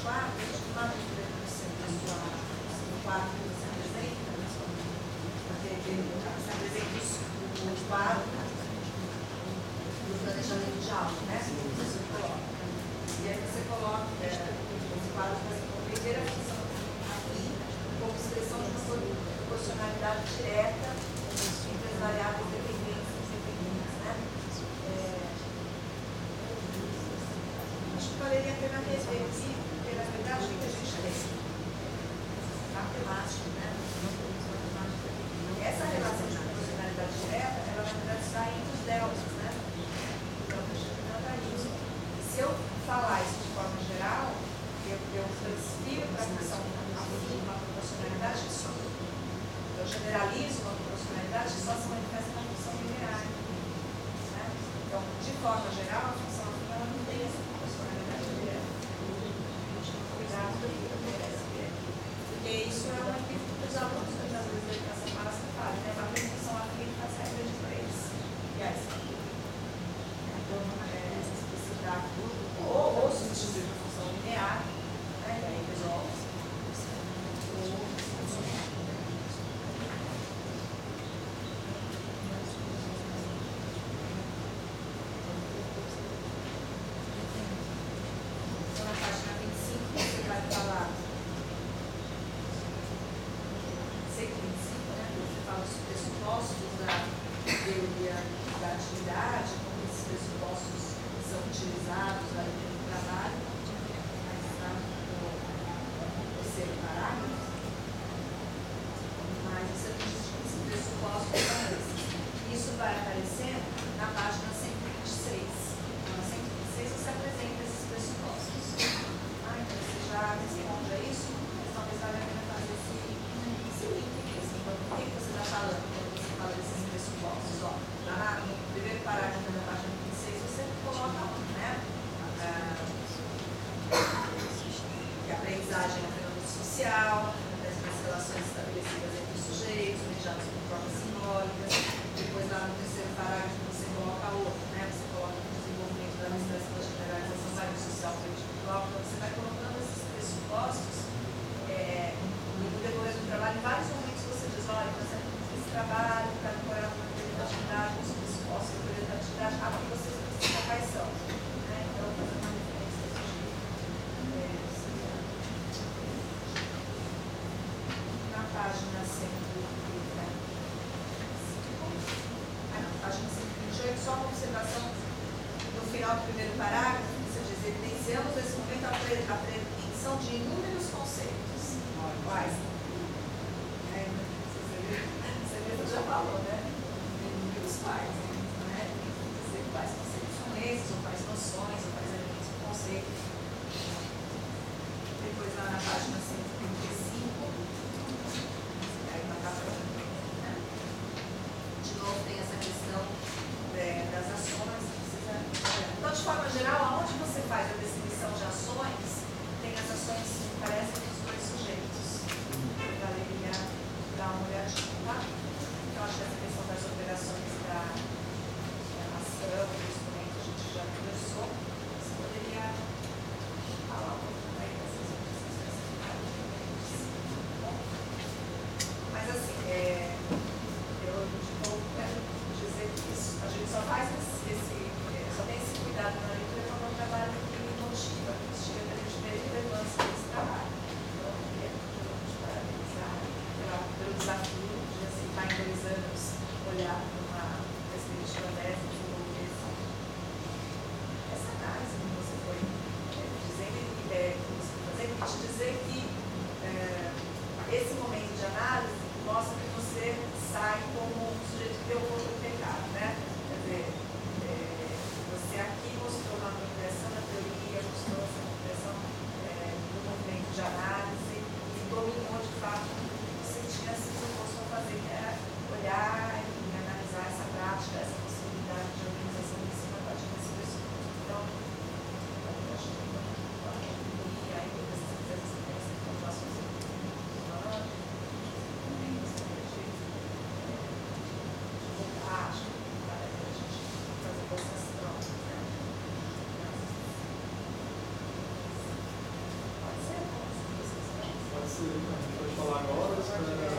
quadros, a gente fala de pessoal, o quadro que você apresenta, você apresenta o quadro do planejamento de aula, né? Você coloca. E aí você coloca os quadros para compreender a função aqui, como expressão de uma proporcionalidade direta entre as variáveis dependentes e independentes, né? Acho que valeria a pena rever aqui, porque na verdade o que a gente tem? Matemática, né? Essa relação de proporcionalidade direta, ela na verdade está entre os deltas, né? Então, a gente trata isso. Se eu falar isso de forma geral, eu transfiro para a função uma proporcionalidade só. Eu generalizo uma proporcionalidade que só se manifesta na função linear. Né? Então, de forma geral, a função ela não tem essa proporcionalidade direta. Cuidado do que merece ver. Porque isso é uma equipe dos alunos, muitas vezes, da educação básica fala, né? Uma função afim faz regra de 3. E essa aqui. Então, especificar tudo. Ou substituir uma função linear, né? E aí resolve. Então, na página 25, você vai falar. Você fala dos pressupostos da teoria da atividade, como esses pressupostos são utilizados ali no trabalho, mas está no terceiro parágrafo. Mas você diz que esses pressupostos são esses. Isso vai aparecer na página 126. Então, na 126 você apresenta esses pressupostos. Então você já responde a isso, mas talvez valha a pena fazer esse link mesmo. Então, o que você está falando quando você fala desses pressupostos? Ó, no primeiro parágrafo da página 26, você coloca lá, né? Que a aprendizagem é um fenômeno social, das relações estabelecidas entre os sujeitos, mediadas por formas simbólicas. Depois, lá no terceiro parágrafo, você coloca outro, né? Você coloca o desenvolvimento da administração da generalização da área social político-cultural. Então, você vai colocando esses pressupostos no decorrer do trabalho. Em vários momentos você diz, olha, por exemplo, esse trabalho está incorporado na teoria da atividade, os pressupostos da teoria da atividade, aqui vocês precisam quais são. Né? Então, fazer uma referência desse jeito. Na página 130. Página 128, só uma observação no final do primeiro parágrafo, você diz, evidenciamos nesse momento a apreensão de inúmeros conceitos. Quais? Você mesmo já falou, né? Inúmeros quais, né? Dizer quais conceitos são esses, ou quais noções, ou quais elementos do conceito. Depois lá na página 135, aí na capa né? De novo tem essa questão das ações. Então, de forma geral, aonde você faz a definição de ações, tem as ações que parecem dos dois sujeitos. Valeria dar uma olhadinha, tá? Então, acho que essa questão das operações da isso aí, a gente pode falar agora, espera.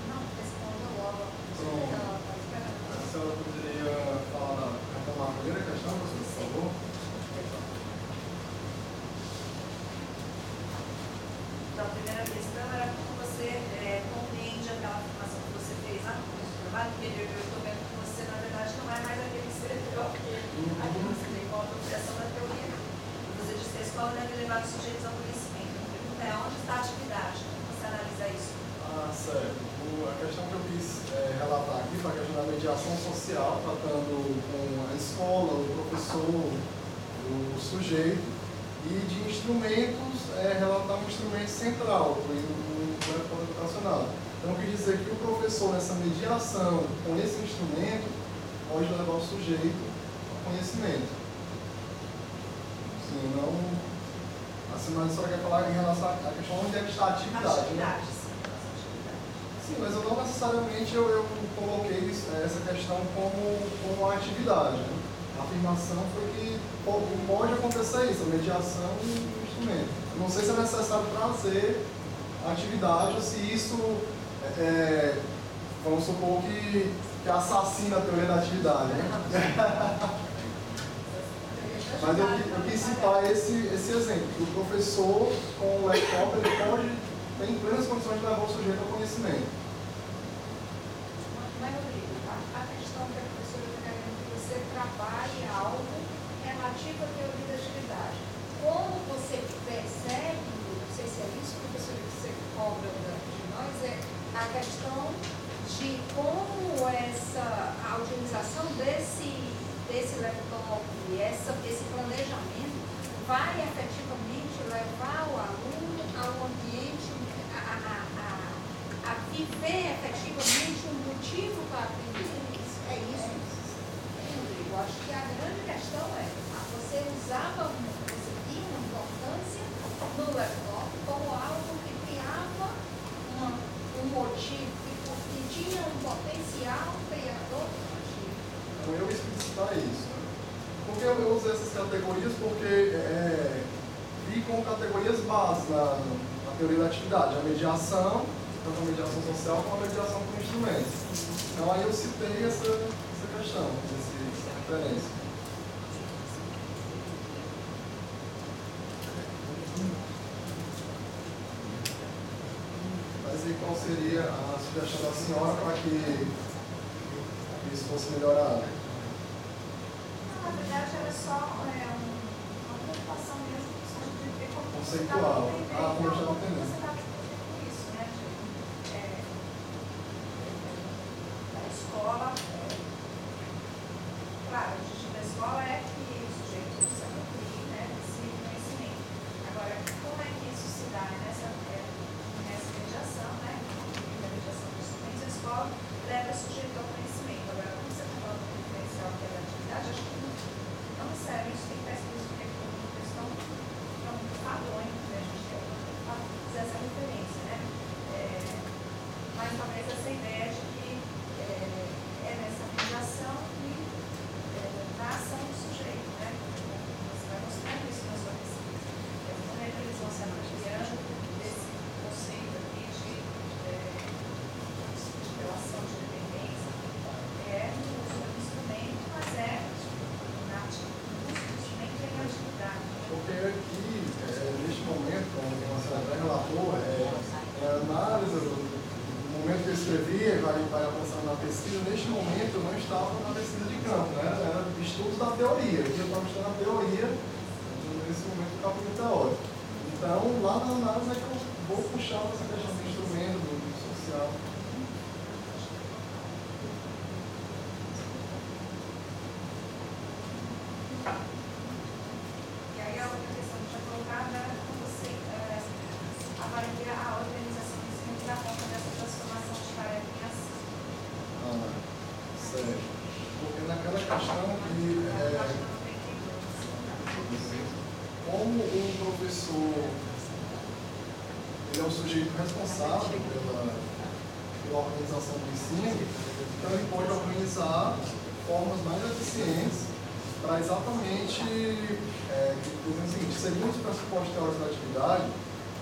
Não, responda logo. Pronto. A senhora poderia falar, retomar a primeira questão, por favor? Então, a primeira questão era como você compreende aquela afirmação que você fez lá no começo do trabalho, porque eu estou vendo que você, na verdade, não é mais aquele que escreveu aqui você tem como apropriação da teoria. Você disse que a escola deve levar os sujeitos ao conhecimento. A pergunta é, onde está a atividade? Como você analisa isso? Certo. A questão que eu quis relatar aqui foi a questão da mediação social, tratando com a escola, o professor, o sujeito, e de instrumentos, relatar um instrumento central no método educacional. Então, eu quis dizer que o professor, nessa mediação com esse instrumento, pode levar o sujeito ao conhecimento. Sim, não... Assim, mas a senhora quer falar em relação à questão onde é que está a atividade, né? Sim, mas eu não necessariamente eu coloquei essa questão como atividade. Né? A afirmação foi que pode acontecer isso, a mediação e o instrumento. Eu não sei se é necessário trazer a atividade ou se isso, vamos supor que assassina a teoria da atividade. Né? Mas eu quis citar esse exemplo, que o professor com o laptop ele tem plenas condições de levar o sujeito ao conhecimento. Mas, Rodrigo, a questão que a professora está querendo que você trabalhe algo relativo à teoria da atividade. Como você percebe, não sei se é isso, professora, que você cobra de nós, é a questão de como a utilização desse laptop e esse planejamento vai efetivamente levar o aluno ao ambiente, a viver efetivamente um motivo para aprender. É isso, Rodrigo. Eu acho que a grande questão é, você via uma importância no laptop como algo que criava um motivo, que tinha um potencial criador de motivo. Então, eu explicitar isso. Por que eu usei essas categorias? Porque vi como categorias básicas na teoria da atividade, a mediação, tanto a mediação social como a mediação com instrumentos. Então aí eu citei essa questão, essa referência. Mas e qual seria a sugestão da senhora para que isso fosse melhorado? Na verdade, era só uma preocupação mesmo de ver como conceitual. como eu já você entendendo. está com isso, né? A escola, claro, o objetivo da escola é que o sujeito se aproprie, né, desse conhecimento. Agora, como é que isso se dá nessa mediação, né? Na mediação dos instrumentos, a escola leva o sujeito ao conhecimento. Agora, como você está falando do diferencial que é da atividade, acho que não serve, isso tem que estar explícito, porque é uma questão muito padrônica, né? A gente tem que fazer essa referência, né? Mas talvez essa ideia de que é nessa mediação e na ação do sujeito, né? Você vai mostrando isso na sua pesquisa. Como é que eles vão se apropriando desse conceito aqui de relação de dependência? No uso do instrumento, mas no uso do instrumento e na atividade. Porque aqui, neste momento, como a senhora até relatou, a análise no momento que eu escrevi, vai avançando na pesquisa, neste momento eu não estava na pesquisa de campo, né? Era estudos da teoria, aqui eu estava estudando a teoria, nesse momento do capítulo teórico. Então, lá na análise é que eu vou puxar essa questão do instrumento, do social. E aí a outra questão que eu tinha colocado era como você avalia a organização do ensino que dá conta dessa transformação de tarefa em ação. Certo. Porque naquela questão que como o professor ele é o sujeito responsável pela organização do ensino, então ele pode organizar formas mais eficientes para exatamente dizer o seguinte, segundo os pressupostos teóricos da atividade,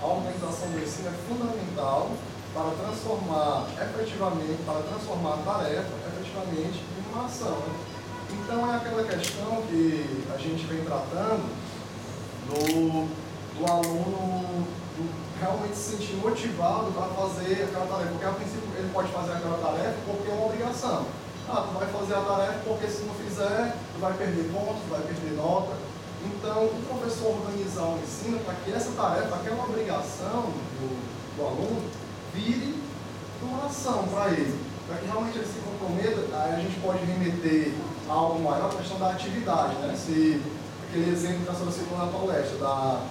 A organização do ensino é fundamental para transformar a tarefa efetivamente em uma ação. Né? Então é aquela questão que a gente vem tratando do aluno realmente se sentir motivado para fazer aquela tarefa, porque a princípio ele pode fazer aquela tarefa porque é uma obrigação. Tu vai fazer a tarefa porque se não fizer, tu vai perder pontos, tu vai perder nota. Então, o professor organizar o ensino para que essa tarefa, aquela obrigação do aluno, vire uma ação para ele. Para que realmente ele se comprometa, aí a gente pode remeter a algo maior, a questão da atividade, né? Se aquele exemplo que a senhora citou na palestra,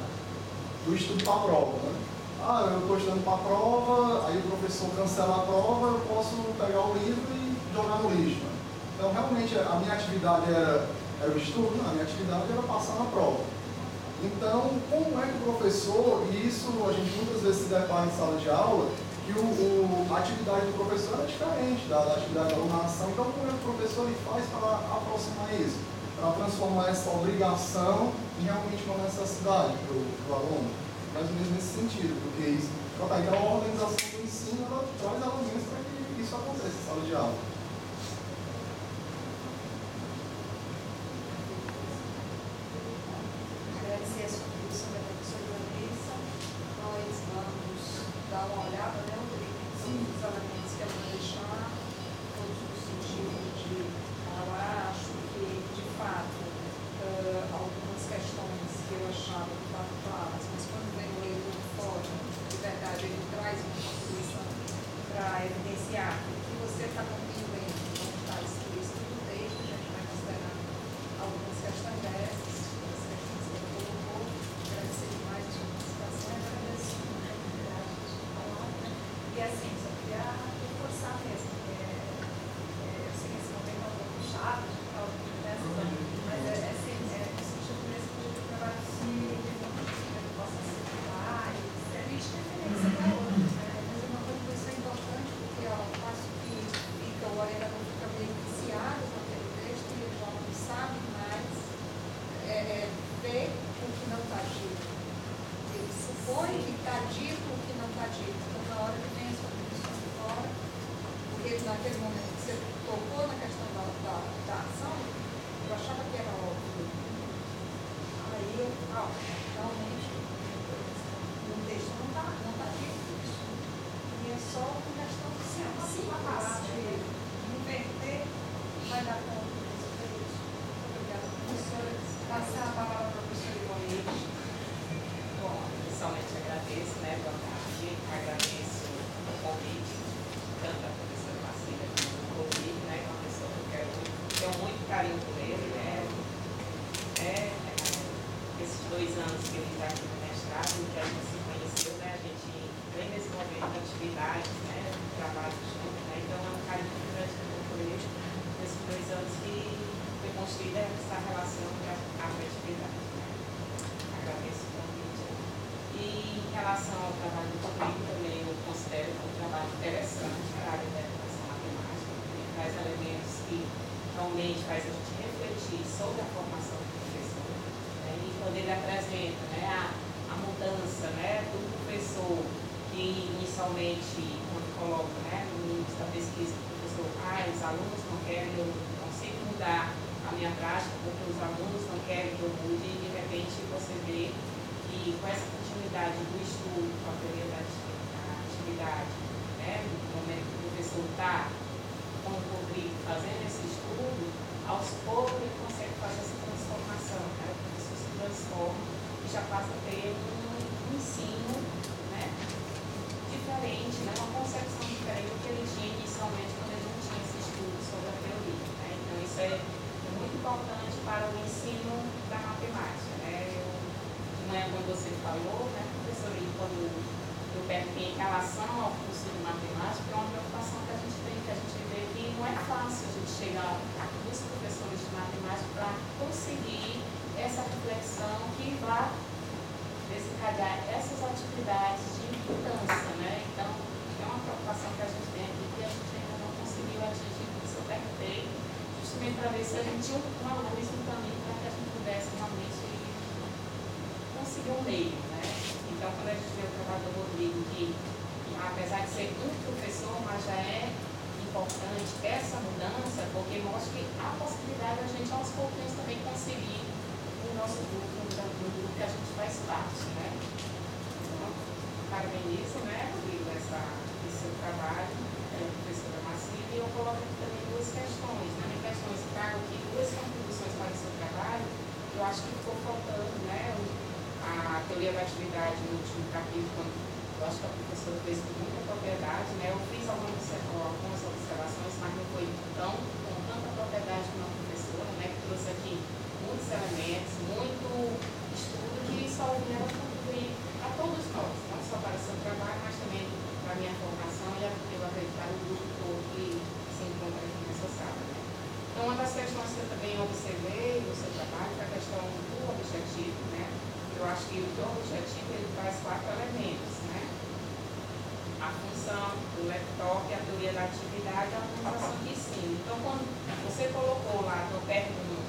do estudo para a prova, né? Eu estou estudando para a prova, aí o professor cancela a prova, eu posso pegar o livro e jogar no lixo. Né? Então, realmente, a minha atividade era o estudo, não, a minha atividade era passar na prova. Então, como é que o professor, e isso a gente muitas vezes se depara em sala de aula, que a atividade do professor é diferente da atividade da alunação. Então, como é que o professor ele faz para aproximar isso? Para transformar essa obrigação em realmente uma necessidade para o aluno? Mais ou menos nesse sentido, porque isso, então a organização do ensino ela traz elementos para que isso aconteça em sala de aula. Agradecer a contribuição da professora Vanessa. Nós vamos dar uma olhada, né, Rodrigo, nos elementos que ela vai deixar, todos no sentido de, eu acho que, de fato, algumas questões que eu achava que estavam claras, mas quando vem o leitor fora, de verdade, ele traz uma contribuição para evidenciar que o que você está compreendendo não está explícito no texto, a gente vai considerar algumas questões dessas, as questões que ele colocou. Agradecer demais a sua participação e agradeço a oportunidade de falar. E assim, só queria reforçar mesmo, porque eu sei que esse momento é um pouco chato de falar dessas, mas no sentido mesmo de trabalho cívico, que possa circular, e a gente referência para outros, né? Mas é uma contribuição importante, porque ao passo que o orientador fica meio viciado com aquele texto e ele já não sabe mais ver o que não está dito. Ele supõe que está dito o que não está dito. Então, na hora que vem essa contribuição de fora, porque naquele momento que você tocou na questão da ação, eu achava que era óbvio. Aí realmente, no texto não está dito isso. E é só uma questão de Se uma palavra de inverter, vai dar conta de resolver isso. Muito obrigada, professora. Passar a palavra para a professora Ivone. Bom, inicialmente agradeço, né, boa tarde, agradeço o convite, tanto da professora Marcília como do Rodrigo, né, que é uma pessoa que eu tenho muito carinho por ele, né, esses 2 anos que ele está aqui no mestrado, que a gente se conheceu, né, a gente vem desenvolvendo atividades, né, trabalho junto, né, então é um carinho muito grande que eu tenho por ele, nesses 2 anos que foi construída essa relação de afetividade, né. Agradeço o convite. E em relação ao trabalho do Rodrigo, também eu considero um trabalho interessante para a área da educação matemática, porque traz elementos que realmente faz a gente refletir sobre a formação do professor, né, e quando ele apresenta, né, a mudança, né, do professor, que inicialmente, quando coloca, né, no início da pesquisa, o professor, os alunos não querem, eu consigo mudar a minha prática, porque os alunos não querem que eu mude, e de repente você vê que com essa continuidade do estudo, com a teoria da atividade, né, no momento que o professor está com o Rodrigo fazendo esse estudo, aos poucos ele consegue fazer essa transformação, né, o professor se transforma e já passa a ter um ensino, né, diferente, né, uma concepção diferente do que ele tinha inicialmente quando ele não tinha esse estudo sobre a teoria, né. Então isso é muito importante para o ensino da matemática, né. De manhã, quando você falou, né, professor, e quando eu perguntei em relação ao curso de matemática, é uma preocupação que a gente tem, que a gente vê que não é fácil a gente chegar dos professores de matemática para conseguir essa reflexão que vá desencadear essas atividades de importância, né? Então, é uma preocupação que a gente tem aqui que a gente ainda não conseguiu atingir, por isso eu perguntei, justamente para ver se a gente tinha um algoritmo também para que a gente pudesse realmente conseguir um meio, né? Então, quando a a gente vê o trabalho do Rodrigo, que apesar de ser um professor, mas já é importante essa mudança, porque mostra que há possibilidade de a gente aos pouquinhos também conseguir o nosso grupo, no grupo que a gente faz parte, né? Então, parabenizo, né, Rodrigo, esse seu trabalho, professora Marcília, e eu coloco aqui também duas questões, né? Questões, trago aqui duas contribuições para o seu trabalho, que eu acho que ficou faltando, né? A teoria da atividade no último capítulo, quando eu acho que a professora fez com muita propriedade, né? Eu fiz algumas observações, mas não foi com tanta propriedade como a professora, né? Que trouxe aqui muitos elementos, muito estudo que só vieram contribuir a todos nós, não só para o seu trabalho, mas também para a minha formação e eu acreditar no grupo todo que se encontra aqui nessa sala, né? Então, uma das questões que eu também observei no seu trabalho é a questão do objetivo, né? Eu acho que o objetivo ele traz 4 elementos, né? A função, o laptop, a teoria da atividade e a organização de ensino. Então, quando você colocou lá no término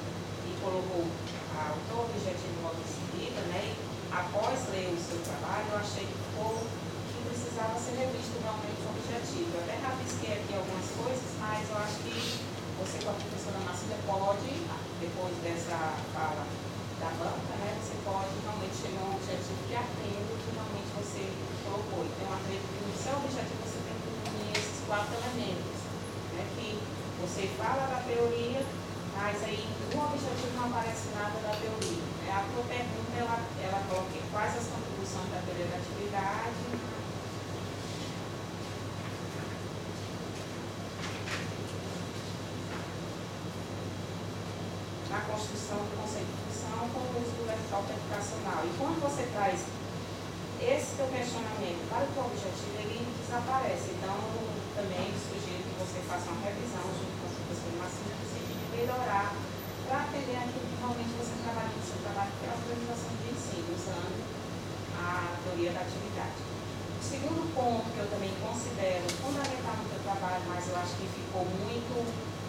e colocou o objetivo logo em seguida, né? E após ler o seu trabalho, eu achei que precisava ser revisto realmente o objetivo. Eu até rabisquei aqui algumas coisas, mas eu acho que você, com a professora Marcília, pode, depois dessa fala da banca, né, você pode realmente chegar a um objetivo que atenda o que realmente você colocou. Então, eu acredito que no seu objetivo você tem que unir esses 4 elementos, né, que você fala da teoria, mas aí no objetivo não aparece nada da teoria. Né? A tua pergunta, ela coloca quais as contribuições da teoria da atividade. Na construção do conceito de função com o uso do laptop educacional. E quando você traz esse teu questionamento para o teu objetivo, ele desaparece. Então, também sugiro que você faça uma revisão junto com a professora Marcília, no sentido de melhorar para atender aquilo que realmente você trabalha no seu trabalho, que é a organização de ensino, usando a teoria da atividade. O segundo ponto que eu também considero fundamental no teu trabalho, mas eu acho que ficou muito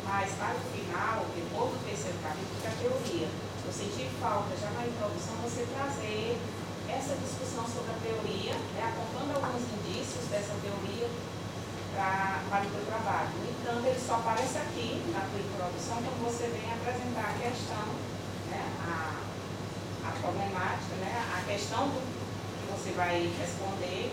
mais para o final, depois do terceiro capítulo, que a teoria. Eu senti falta, já na introdução, você trazer essa discussão sobre a teoria, né, apontando alguns indícios dessa teoria para o teu trabalho. No entanto, ele só aparece aqui, na tua introdução, quando você vem apresentar a questão, né, a problemática, né, a questão que você vai responder,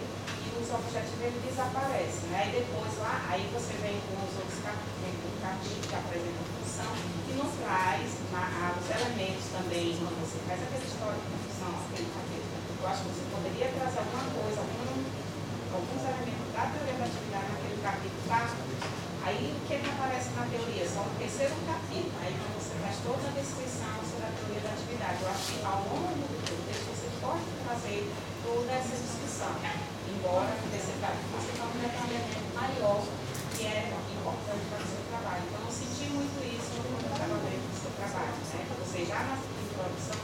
os objetivos ele desaparece, né? E depois lá, aí você vem com os outros capítulos que apresentam a função e não traz os elementos também, quando você faz aquele histórico da função, aquele capítulo. Eu acho que você poderia trazer alguma coisa, alguns elementos da teoria da atividade naquele capítulo básico. Aí o que aparece na teoria? Só no terceiro capítulo, aí quando você faz toda a descrição sobre a teoria da atividade. Eu acho que ao longo do texto você pode trazer toda essa discussão. Embora no terceiro capítulo você tenha um detalhamento maior que é importante para o seu trabalho. Então, eu senti muito isso no detalhamento do seu trabalho, né? Você já na introdução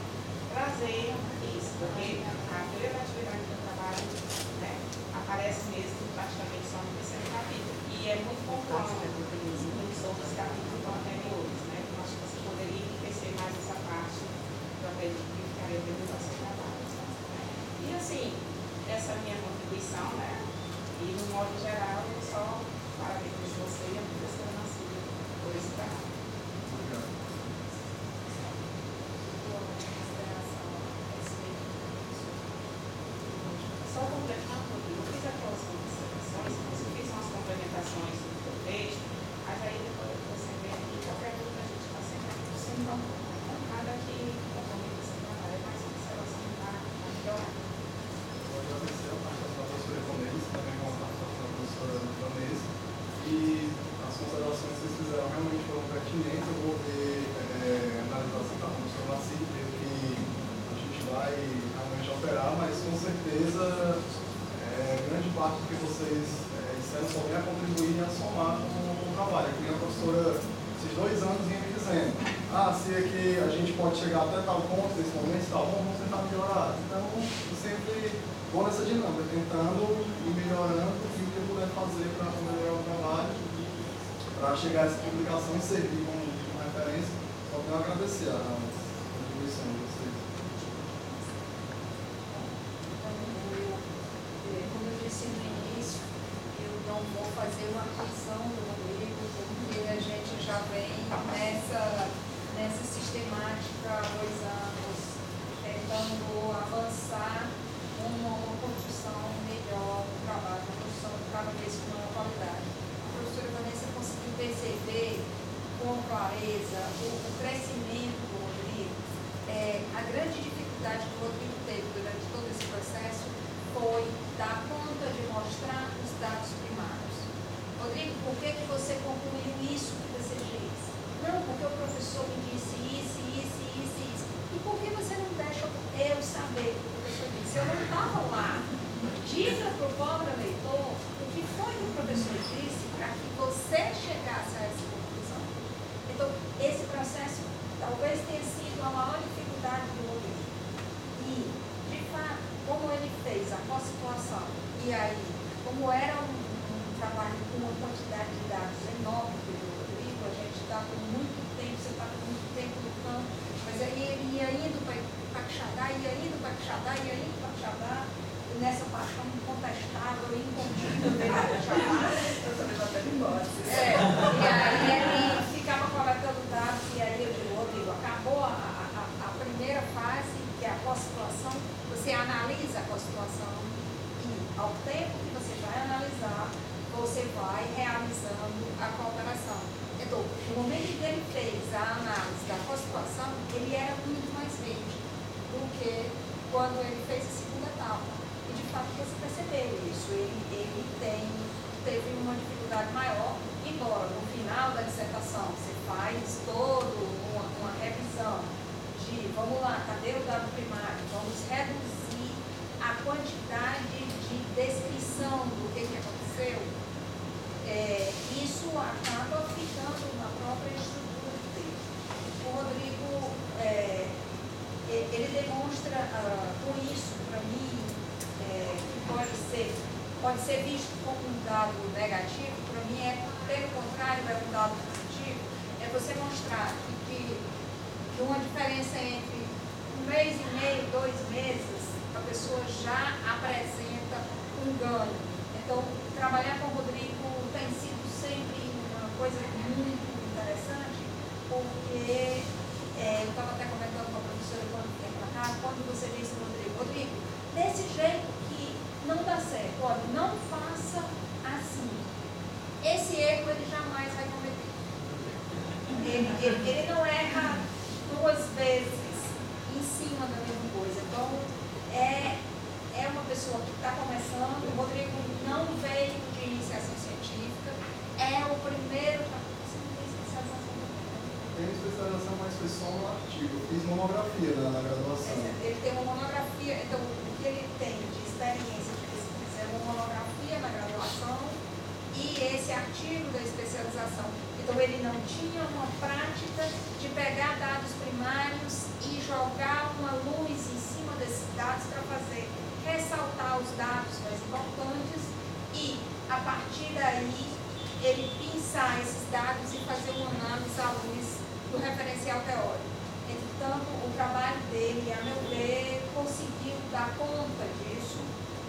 trazer isso, porque a teoria da atividade do trabalho, né, aparece mesmo praticamente só no terceiro capítulo. E é muito confuso nos outros capítulos anteriores, né? Então, acho que você poderia enriquecer mais essa parte, eu acredito que ficaria bem no seu trabalho. E assim, essa é a minha contribuição, né? E no modo geral, eu só parabenizo você e a professora Marcília por esse trabalho. Obrigado. Só completando, eu fiz aquelas observações, eu fiz umas complementações do teu texto, mas aí depois você vê aqui, qualquer dúvida a gente está sempre nada que comprometa esse trabalho, é mais observação para melhorar. Agradecer a participação da professora Ivanese, também com a participação da professora Ivanese, e as considerações que vocês fizeram realmente foram pertinentes. Eu vou analisar assim com a professora Marcília, ver o que a gente vai realmente operar, mas com certeza grande parte do que vocês disseram só vem a contribuir e a somar com o trabalho. Aqui a professora, esses 2 anos, vinha me dizendo, se aqui a gente pode chegar até tal ponto, nesse momento, está bom, vamos tentar melhorar. Então, eu sempre vou nessa dinâmica, tentando ir melhorando o que eu puder fazer para melhorar o trabalho, para chegar a essa publicação e servir como referência. Só tenho a agradecer a contribuição de vocês. fazer uma aquisição do Rodrigo, porque a gente já vem nessa sistemática há 2 anos, tentando avançar uma construção melhor do trabalho, uma construção cada vez com maior qualidade. A professora Vanessa conseguiu perceber com clareza o crescimento do Rodrigo. A grande dificuldade que o Rodrigo teve durante todo esse processo foi dar conta de mostrar os dados primários. Rodrigo, por que você concluiu isso que você diz? Não, porque o professor me disse isso. E por que você não deixa eu saber o que o professor disse? Eu não estava lá. Diga para o pobre leitor o que foi que o professor disse para que você chegasse a essa conclusão. Então, esse processo talvez tenha sido a maior dificuldade do Rodrigo. E, de fato, como ele fez a pós-situação, e aí, como era um trabalho com uma quantidade de dados enorme do Rodrigo, a gente está com muito tempo, você está com muito tempo no campo, mas aí ele ia indo para Quixadá, e nessa paixão incontestável e incontínua dele para Quixadá. E aí ele ficava coletando dados, e aí eu digo, Rodrigo, acabou a primeira fase, que é a pós-situação, você analisa a pós-situação e ao tempo que você vai analisar, você vai realizando a cooperação. Então, no momento em que ele fez a análise da pós-situação, ele era muito mais verde do que quando ele fez a segunda etapa. E de fato você percebeu isso. Ele teve uma dificuldade maior, embora no final da dissertação você faz toda uma revisão de, vamos lá, cadê o dado primário? Vamos reduzir a quantidade de descrição do que aconteceu. Isso acaba ficando na própria estrutura dele. O Rodrigo, ele demonstra com isso, para mim, que pode ser visto como um dado negativo, para mim pelo contrário, é um dado positivo, é você mostrar que uma diferença entre 1 mês e meio, 2 meses, a pessoa já apresenta um ganho. Então, trabalhar com o Rodrigo tem sido sempre uma coisa muito interessante, porque eu estava até comentando com a professora quando vinha para cá, quando você disse, Rodrigo, desse jeito que não dá certo, olha, não faça assim. Esse erro ele jamais vai cometer. Ele não erra 2 vezes em cima da mesma coisa. Então, é uma pessoa que está começando, o Rodrigo não veio de iniciação científica, é o primeiro. Você não tem especialização também? Tenho especialização, mas foi só um artigo. Eu fiz monografia na graduação. Ele tem uma monografia, então o que ele tem de experiência de pesquisa é uma monografia na graduação e esse artigo da especialização. Então ele não tinha uma prática de pegar dados primários e jogar uma luz em cima desses dados para fazer ressaltar os dados mais importantes e, a partir daí, ele pensar esses dados e fazer uma análise à luz do referencial teórico. Entretanto, o trabalho dele, a meu ver, conseguiu dar conta disso,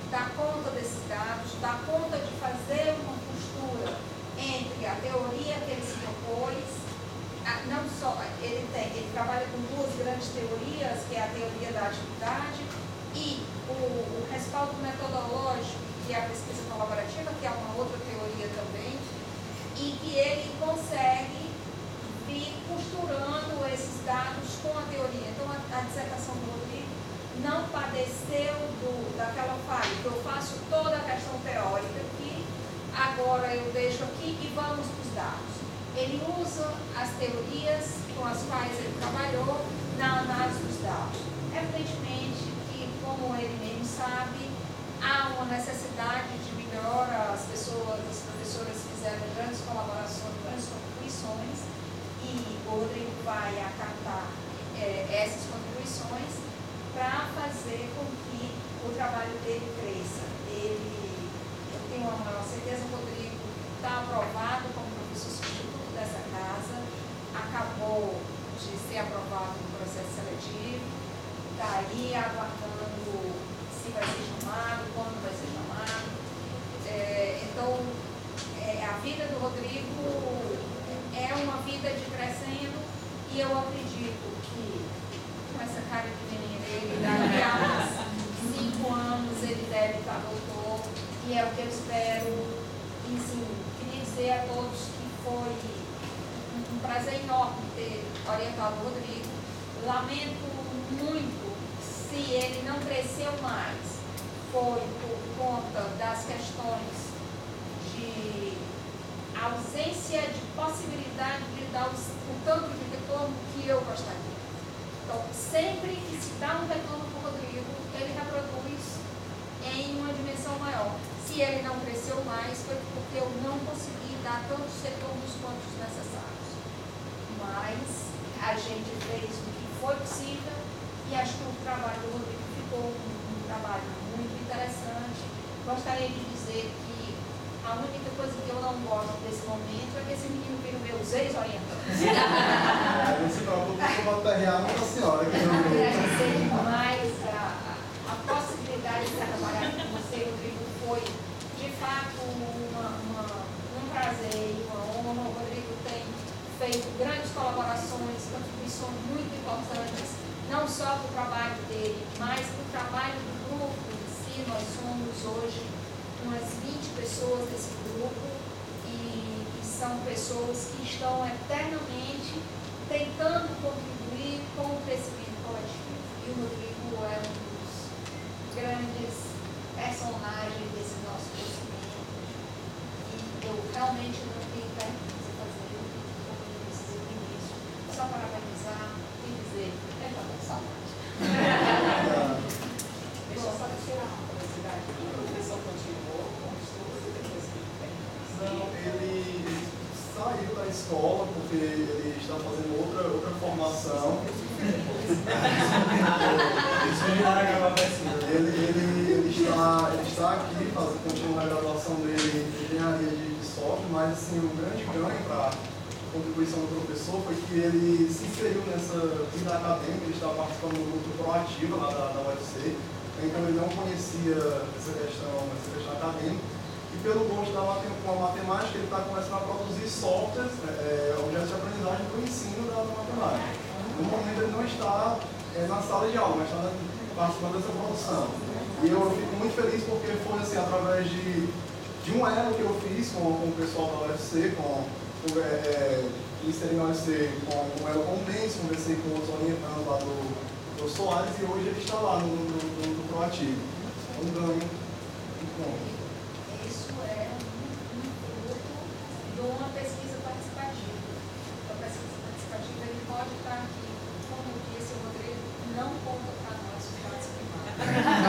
dar conta desses dados, dar conta de fazer uma costura entre a teoria que ele se propôs, não só, ele trabalha com 2 grandes teorias, que é a teoria da atividade e o respaldo metodológico, que é a pesquisa colaborativa, que é uma outra teoria também, e que ele consegue vir costurando esses dados com a teoria. Então, a dissertação do Rodrigo não padeceu daquela falha, que eu faço toda a questão teórica aqui, agora eu deixo aqui e vamos para os dados. Ele usa as teorias com as quais ele trabalhou na análise dos dados. Evidentemente, como ele mesmo sabe, há uma necessidade de melhora, as professoras fizeram grandes colaborações, grandes contribuições, e o Rodrigo vai acatar essas contribuições para fazer com que o trabalho dele cresça. Eu tenho a maior certeza que o Rodrigo está aprovado como professor substituto dessa casa, acabou de ser aprovado no processo seletivo, está aí aguardando se vai ser chamado, quando vai ser chamado. Então, a vida do Rodrigo é uma vida de crescendo, e eu acredito que com essa cara de menino dele, daqui a uns 5 anos ele deve estar doutor, e é o que eu espero. E sim, queria dizer a todos que foi um prazer enorme ter orientado o Rodrigo. Lamento muito se ele não cresceu mais, foi por conta das questões de ausência de possibilidade de dar o tanto de retorno que eu gostaria. Então, sempre que se dá um retorno para o Rodrigo, ele reproduz em uma dimensão maior. Se ele não cresceu mais, foi porque eu não consegui dar tantos retornos quanto os necessários. Mas a gente fez o que foi possível, e acho que o trabalho do Rodrigo ficou um trabalho muito interessante. Gostaria de dizer que a única coisa que eu não gosto desse momento é que esse menino vira o meu ex-orientante. Não se preocupe, que eu vou aterrear com a senhora. Agradecer demais a possibilidade de trabalhar com você, Rodrigo, foi de fato um prazer e uma honra. O Rodrigo tem feito grandes colaborações, contribuições muito importantes, não só para o trabalho dele, mas para o trabalho do grupo em si. Nós somos hoje umas 20 pessoas desse grupo, e são pessoas que estão eternamente tentando contribuir com o crescimento coletivo. E o Rodrigo é um dos grandes personagens desse nosso crescimento. E eu realmente não tenho perguntas a fazer, como eu disse no início, só parabenizar e dizer, é para dar saudade. Deixa eu só tirar uma curiosidade. O professor continuou com os estudos depois que ele terminou? Não, ele saiu da escola porque ele está fazendo outra formação. Ele está aqui continuando a graduação dele em engenharia de software, mas assim, o grande ganho para a contribuição do professor foi que ele se inseriu nessa vida acadêmica. Ele está participando do grupo proativo lá da UFC, então ele não conhecia essa questão acadêmica, e pelo gosto com a matemática ele está começando a produzir softwares, objetos de aprendizagem para o ensino da matemática. No momento ele não está na sala de aula, mas está participando dessa produção. E eu fico muito feliz porque foi assim, através de um elo que eu fiz com o pessoal da UFC, inseri na UFC com o elo com o Mendes, conversei com os orientandos lá do Soares, e hoje ele está lá no Proativo. Um ganho muito bom. Isso é um fruto de uma pesquisa participativa. A pesquisa participativa, ele pode estar aqui, como disse o Rodrigo, não conta para nós os dados primários.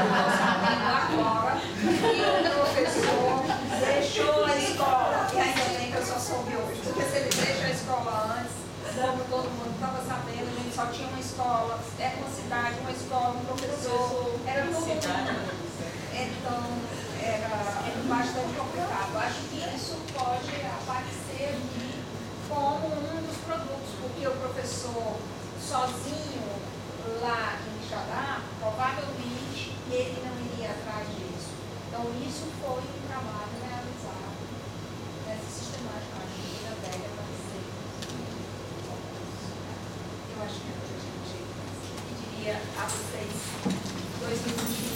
Nós sabemos agora que o professor deixou a escola, e ainda bem que eu só soube hoje, porque se ele deixa a escola antes, como todo mundo estava sabendo, a gente só tinha uma escola, era uma cidade, uma escola, um professor, era todo mundo. Então, era bastante complicado. Acho que isso pode aparecer aqui como um dos produtos, porque o professor sozinho lá em Xadá, provavelmente ele não iria atrás disso. Então, isso foi um trabalho realizado nessa sistemática da velha para ser. Eu acho que a gente pediria a vocês 2 minutinhos.